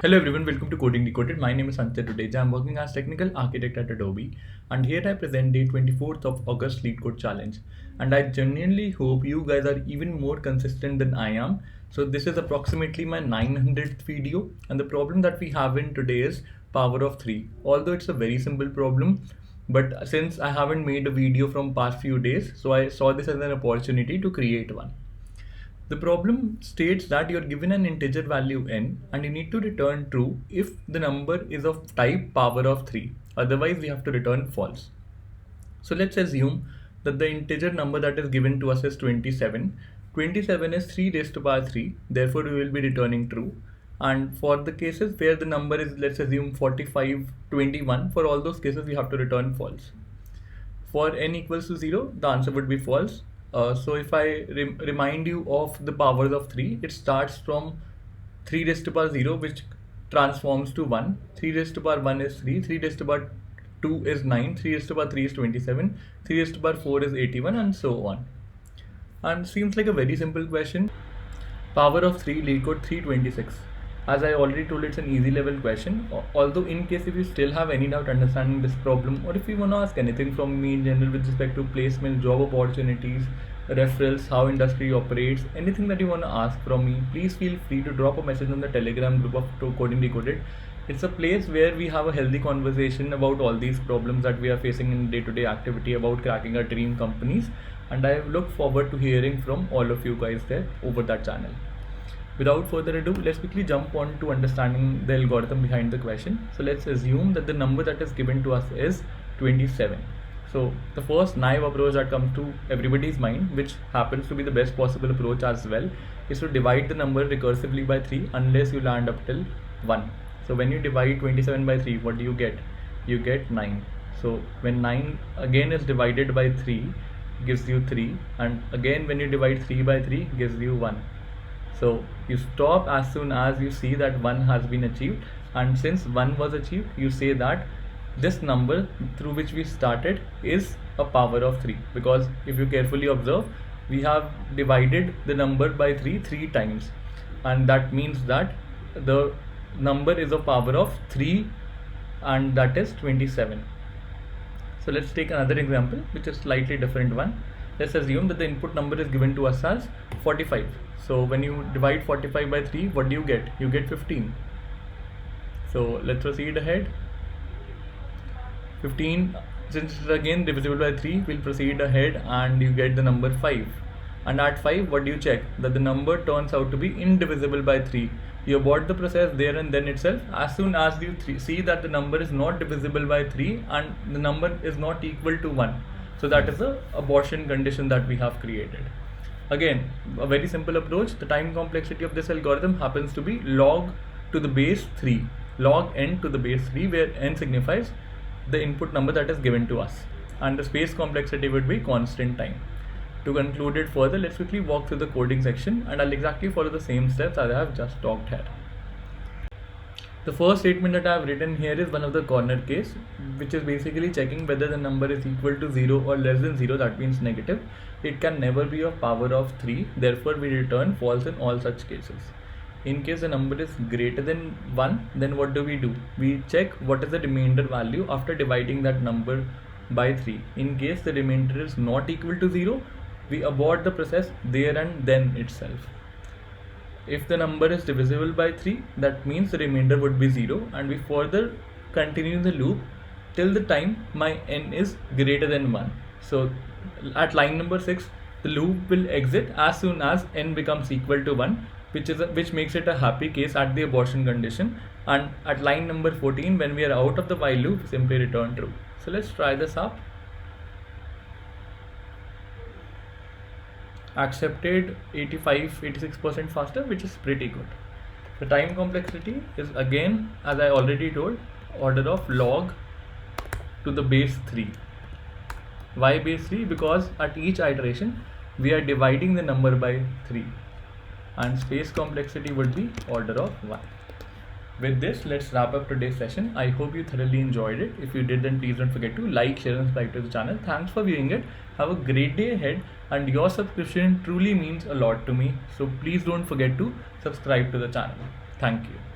Hello everyone, welcome to Coding Decoded. My name is Sanjay. Today I'm working as technical architect at Adobe, and here I present the 24th of August Leetcode challenge. And I genuinely hope you guys are even more consistent than I am. So this is approximately my 900th video, and the problem that we have in today is power of 3. Although it's a very simple problem, but since I haven't made a video from past few days, so I saw this as an opportunity to create one. The problem states that you're given an integer value n and you need to return true if the number is of type power of 3. Otherwise, we have to return false. So let's assume that the integer number that is given to us is 27. 27 is 3 raised to power 3. Therefore, we will be returning true. And for the cases where the number is, let's assume 45, 21, for all those cases, we have to return false. For n equals to 0, the answer would be false. So if I remind you of the powers of 3, it starts from 3 raised to power 0, which transforms to 1. 3 raised to power 1 is 3, 3 raised to power 2 is 9, 3 raised to power 3 is 27, 3 raised to power 4 is 81, and so on. And seems like a very simple question. Power of 3, Leetcode 326. As I already told, it's an easy level question. Although in case if you still have any doubt understanding this problem, or if you want to ask anything from me in general with respect to placement, job opportunities, referrals, how industry operates, anything that you want to ask from me, please feel free to drop a message on the Telegram group of Coding Decoded. It's a place where we have a healthy conversation about all these problems that we are facing in day-to-day activity about cracking our dream companies, and I look forward to hearing from all of you guys there over that channel. Without further ado, let's quickly jump on to understanding the algorithm behind the question. So let's assume that the number that is given to us is 27. So the first naive approach that comes to everybody's mind, which happens to be the best possible approach as well, is to divide the number recursively by 3 unless you land up till 1. So when you divide 27 by 3, what do you get? You get 9. So when 9 again is divided by 3, gives you 3, and again when you divide 3 by 3, gives you 1. So you stop as soon as you see that 1 has been achieved, and since 1 was achieved, you say that this number through which we started is a power of 3, because if you carefully observe, we have divided the number by 3 times, and that means that the number is a power of 3, and that is 27. So let's take another example which is slightly different one. Let's assume that the input number is given to us as 45. So when you divide 45 by 3, what do you get? You get 15. So let's proceed ahead. 15, since it's again divisible by 3, we'll proceed ahead and you get the number 5. And at 5, what do you check? That the number turns out to be indivisible by 3. You abort the process there and then itself as soon as you see that the number is not divisible by 3 and the number is not equal to 1. So that is the abortion condition that we have created. Again, a very simple approach. The time complexity of this algorithm happens to be log to the base 3, log n to the base 3, where n signifies the input number that is given to us, and the space complexity would be constant time. To conclude it further, let's quickly walk through the coding section, and I'll exactly follow the same steps as I have just talked here. The first statement that I have written here is one of the corner case, which is basically checking whether the number is equal to 0 or less than 0, that means negative. It can never be a power of 3, therefore we return false in all such cases. In case the number is greater than 1, then what do? We check what is the remainder value after dividing that number by 3. In case the remainder is not equal to 0, we abort the process there and then itself. If the number is divisible by 3, that means the remainder would be 0, and we further continue the loop till the time my n is greater than 1. So at line number 6, the loop will exit as soon as n becomes equal to 1, which makes it a happy case at the abortion condition, and at line number 14, when we are out of the while loop, we simply return true. So let's try this up. Accepted 86% faster, which is pretty good. The time complexity is again, as I already told, order of log to the base 3. Why base 3? Because at each iteration we are dividing the number by 3, and space complexity would be order of 1. With this, let's wrap up today's session. I hope you thoroughly enjoyed it. If you did, then please don't forget to like, share and subscribe to the channel. Thanks for viewing it. Have a great day ahead, and your subscription truly means a lot to me. So please don't forget to subscribe to the channel. Thank you.